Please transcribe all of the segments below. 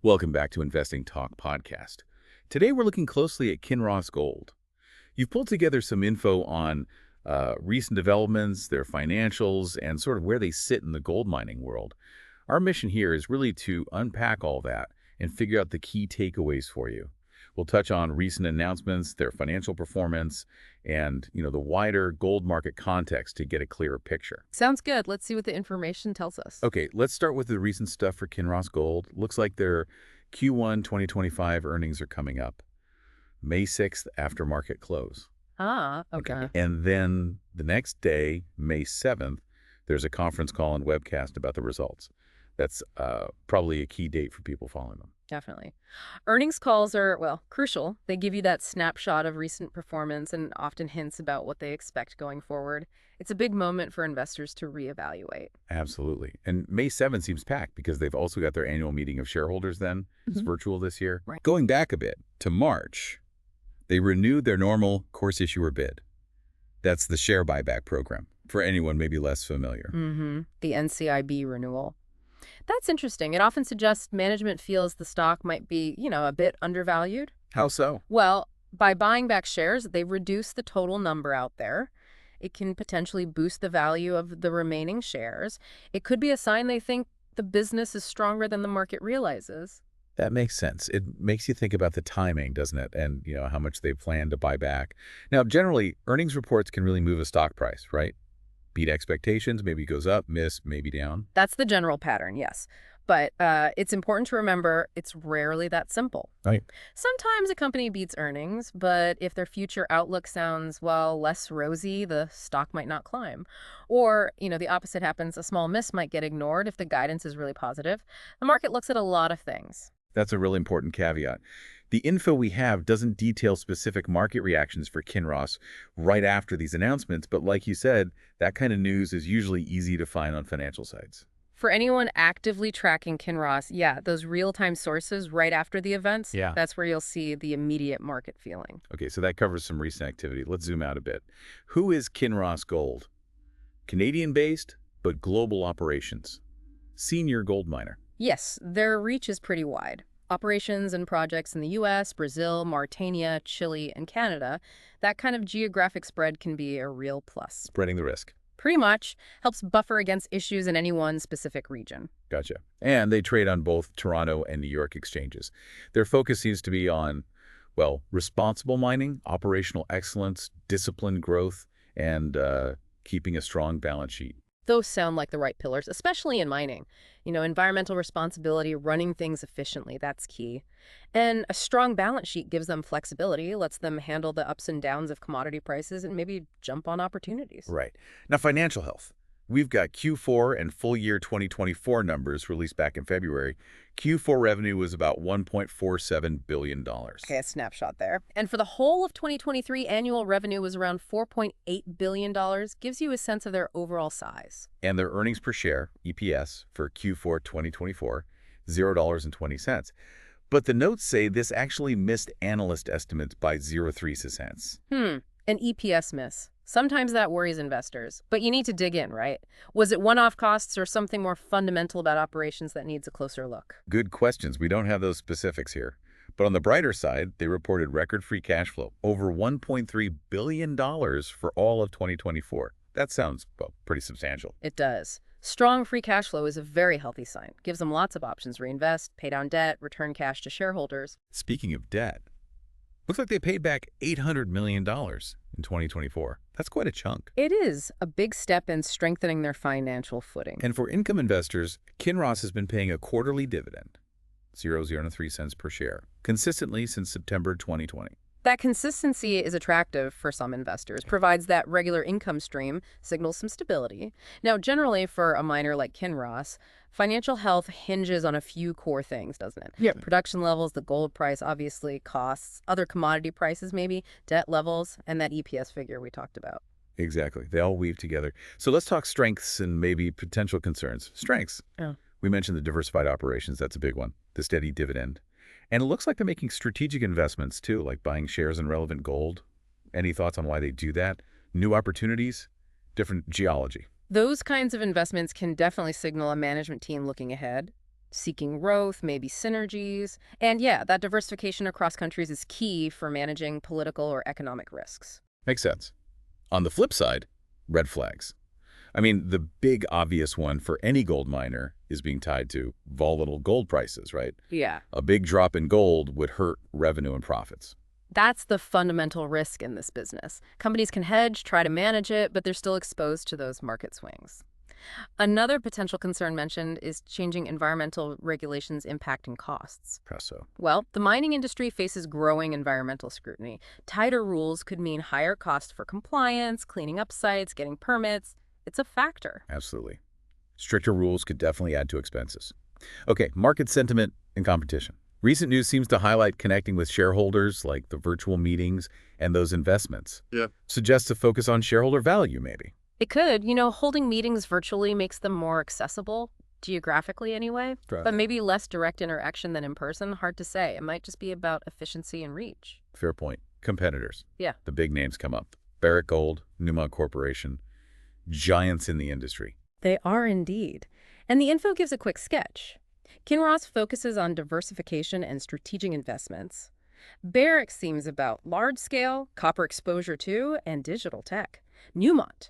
Welcome back to Investing Talk podcast. Today we're looking closely at Kinross Gold. You've pulled together some info on recent developments, their financials, and sort of where they sit in the gold mining world. Our mission here is really to unpack all that and figure out the key takeaways for you. We'll touch on recent announcements, their financial performance, and the wider gold market context to get a clearer picture. Sounds good. Let's see what the information tells us. Okay, let's start with the recent stuff for Kinross Gold. Looks like their Q1 2025 earnings are coming up May 6th after market close. Okay. And then the next day, May 7th, there's a conference call and webcast about the results. That's probably a key date for people following them. Definitely. Earnings calls are, well, crucial. They give you that snapshot of recent performance and often hints about what they expect going forward. It's a big moment for investors to reevaluate. Absolutely. And May 7th seems packed because they've also got their annual meeting of shareholders then. It's virtual this year. Right. Going back a bit to March, they renewed their normal course issuer bid. That's the share buyback program, for anyone maybe less familiar. The NCIB renewal. That's interesting. It often suggests management feels the stock might be, a bit undervalued. How so? Well, by buying back shares, they reduce the total number out there. It can potentially boost the value of the remaining shares. It could be a sign they think the business is stronger than the market realizes. That makes sense. It makes you think about the timing, doesn't it? And, how much they plan to buy back. Now, generally, earnings reports can really move a stock price, right? Beat expectations, maybe goes up, miss, maybe down. That's the general pattern, yes. But it's important to remember it's rarely that simple. Right. Sometimes a company beats earnings, but if their future outlook sounds, less rosy, the stock might not climb. Or, the opposite happens. A small miss might get ignored if the guidance is really positive. The market looks at a lot of things. That's a really important caveat. The info we have doesn't detail specific market reactions for Kinross right after these announcements, but like you said, that kind of news is usually easy to find on financial sites. For anyone actively tracking Kinross, those real-time sources right after the events, that's where you'll see the immediate market feeling. Okay, so that covers some recent activity. Let's zoom out a bit. Who is Kinross Gold? Canadian-based, but global operations. Senior gold miner. Yes, their reach is pretty wide. Operations and projects in the U.S., Brazil, Mauritania, Chile, and Canada. That kind of geographic spread can be a real plus. Spreading the risk. Pretty much. Helps buffer against issues in any one specific region. Gotcha. And they trade on both Toronto and New York exchanges. Their focus seems to be on, responsible mining, operational excellence, disciplined growth, and keeping a strong balance sheet. Those sound like the right pillars, especially in mining. Environmental responsibility, running things efficiently, that's key. And a strong balance sheet gives them flexibility, lets them handle the ups and downs of commodity prices and maybe jump on opportunities. Right. Now, financial health. We've got Q4 and full year 2024 numbers released back in February. Q4 revenue was about $1.47 billion. Okay, a snapshot there. And for the whole of 2023, annual revenue was around $4.8 billion. Gives you a sense of their overall size. And their earnings per share, EPS, for Q4 2024, $0.20. But the notes say this actually missed analyst estimates by 0.03 cents. An EPS miss. Sometimes that worries investors, but you need to dig in, right? Was it one-off costs or something more fundamental about operations that needs a closer look? Good questions. We don't have those specifics here. But on the brighter side, they reported record free cash flow, over $1.3 billion for all of 2024. That sounds, pretty substantial. It does. Strong free cash flow is a very healthy sign. Gives them lots of options: reinvest, pay down debt, return cash to shareholders. Speaking of debt, looks like they paid back $800 million in 2024. That's quite a chunk. It is a big step in strengthening their financial footing. And for income investors, Kinross has been paying a quarterly dividend, 0.03 cents per share, consistently since September 2020. That consistency is attractive for some investors, provides that regular income stream, signals some stability. Now, generally for a miner like Kinross, financial health hinges on a few core things, doesn't it? Yeah. Production levels, the gold price, obviously, costs, other commodity prices maybe, debt levels, and that EPS figure we talked about. Exactly. They all weave together. So let's talk strengths and maybe potential concerns. Strengths. Yeah. We mentioned the diversified operations. That's a big one. The steady dividend. And it looks like they're making strategic investments, too, like buying shares in relevant gold. Any thoughts on why they do that? New opportunities? Different geology? Those kinds of investments can definitely signal a management team looking ahead. seeking growth, maybe synergies. And yeah, that diversification across countries is key for managing political or economic risks. Makes sense. On the flip side, red flags. I mean, the big obvious one for any gold miner is being tied to volatile gold prices, right? Yeah. A big drop in gold would hurt revenue and profits. That's the fundamental risk in this business. Companies can hedge, try to manage it, but they're still exposed to those market swings. Another potential concern mentioned is changing environmental regulations impacting costs. Presto. Well, the mining industry faces growing environmental scrutiny. Tighter rules could mean higher costs for compliance, cleaning up sites, getting permits. It's a factor. Absolutely. Stricter rules could definitely add to expenses. Okay, market sentiment and competition. Recent news seems to highlight connecting with shareholders, like the virtual meetings and those investments. Yeah. Suggests a focus on shareholder value, maybe. It could, holding meetings virtually makes them more accessible, geographically anyway, Right. but maybe less direct interaction than in person. Hard to say. It might just be about efficiency and reach. Fair point. Competitors. Yeah. The big names come up. Barrick Gold, Newmont Corporation, giants in the industry. They are indeed. And the info gives a quick sketch. Kinross focuses on diversification and strategic investments. Barrick seems about large-scale, copper exposure too, and digital tech. Newmont,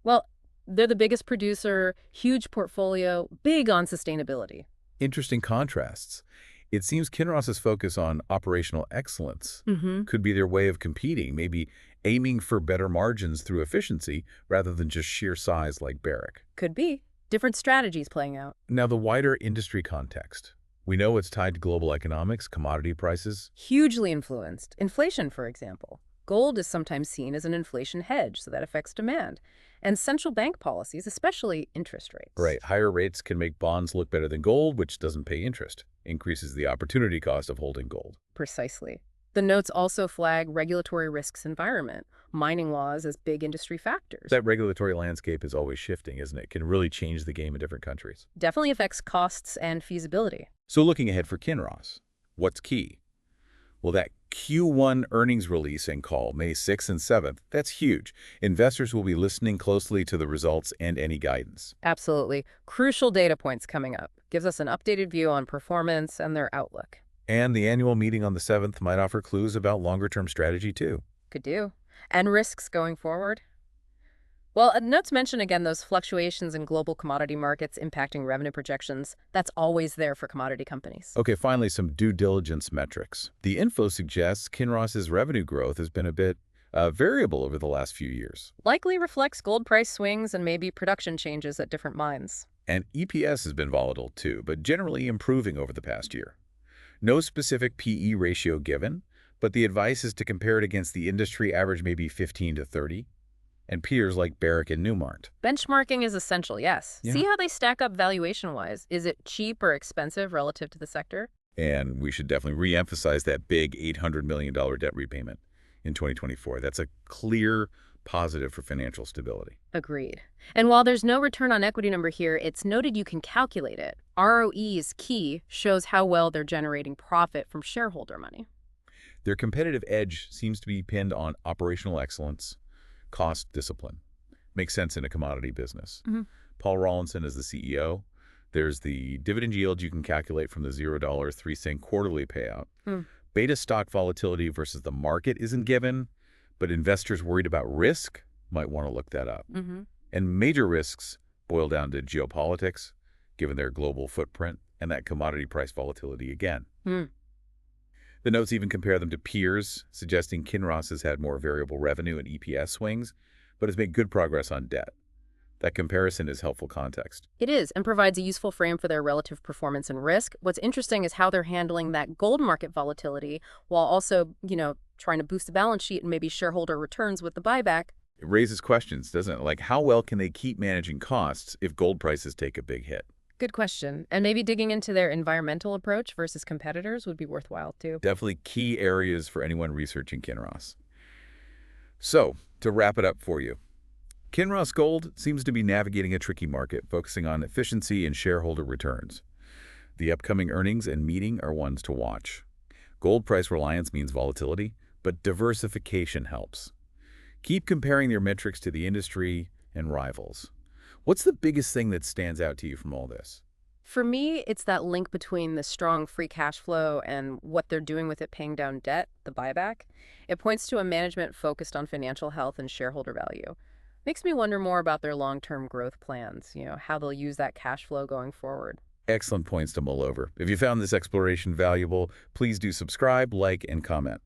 well, they're the biggest producer, huge portfolio, big on sustainability. Interesting contrasts. It seems Kinross's focus on operational excellence Mm-hmm. could be their way of competing, maybe aiming for better margins through efficiency rather than just sheer size like Barrick. Could be. Different strategies playing out. Now, the wider industry context. We know it's tied to global economics, commodity prices. Hugely influenced. Inflation, for example. Gold is sometimes seen as an inflation hedge, so that affects demand. And central bank policies, especially interest rates. Right. Higher rates can make bonds look better than gold, which doesn't pay interest. Increases the opportunity cost of holding gold. Precisely. The notes also flag regulatory risks environment, mining laws as big industry factors. That regulatory landscape is always shifting, isn't it? Can really change the game in different countries. Definitely affects costs and feasibility. So looking ahead for Kinross, what's key? Well, that Q1 earnings release and call, May 6th and 7th, that's huge. Investors will be listening closely to the results and any guidance. Absolutely. Crucial data points coming up. Gives us an updated view on performance and their outlook. And the annual meeting on the 7th might offer clues about longer-term strategy, too. Could do. And risks going forward? Well, notes mention again those fluctuations in global commodity markets impacting revenue projections. That's always there for commodity companies. Okay, finally, some due diligence metrics. The info suggests Kinross's revenue growth has been a bit variable over the last few years. Likely reflects gold price swings and maybe production changes at different mines. And EPS has been volatile, too, but generally improving over the past year. No specific PE ratio given, but the advice is to compare it against the industry average, maybe 15 to 30, and peers like Barrick and Newmont. Benchmarking is essential, yes. Yeah. See how they stack up valuation-wise. Is it cheap or expensive relative to the sector? And we should definitely re-emphasize that big $800 million debt repayment in 2024. That's a clear positive for financial stability. Agreed. And while there's no return on equity number here, it's noted you can calculate it. ROE is key, shows how well they're generating profit from shareholder money. Their competitive edge seems to be pinned on operational excellence, cost discipline. Makes sense in a commodity business. Mm-hmm. Paul Rawlinson is the CEO. There's the dividend yield you can calculate from the $0 3-cent quarterly payout. Beta stock volatility versus the market isn't given, but investors worried about risk might want to look that up. Mm-hmm. And major risks boil down to geopolitics, given their global footprint, and that commodity price volatility again. The notes even compare them to peers, suggesting Kinross has had more variable revenue and EPS swings, but has made good progress on debt. That comparison is helpful context. It is, and provides a useful frame for their relative performance and risk. What's interesting is how they're handling that gold market volatility while also, trying to boost the balance sheet and maybe shareholder returns with the buyback. It raises questions, doesn't it? Like, how well can they keep managing costs if gold prices take a big hit? Good question. And maybe digging into their environmental approach versus competitors would be worthwhile, too. Definitely key areas for anyone researching Kinross. So, to wrap it up for you, Kinross Gold seems to be navigating a tricky market, focusing on efficiency and shareholder returns. The upcoming earnings and meeting are ones to watch. Gold price reliance means volatility, but diversification helps. Keep comparing their metrics to the industry and rivals. What's the biggest thing that stands out to you from all this? For me, it's that link between the strong free cash flow and what they're doing with it paying down debt, the buyback. It points to a management focused on financial health and shareholder value. Makes me wonder more about their long-term growth plans, how they'll use that cash flow going forward. Excellent points to mull over. If you found this exploration valuable, please do subscribe, like, and comment.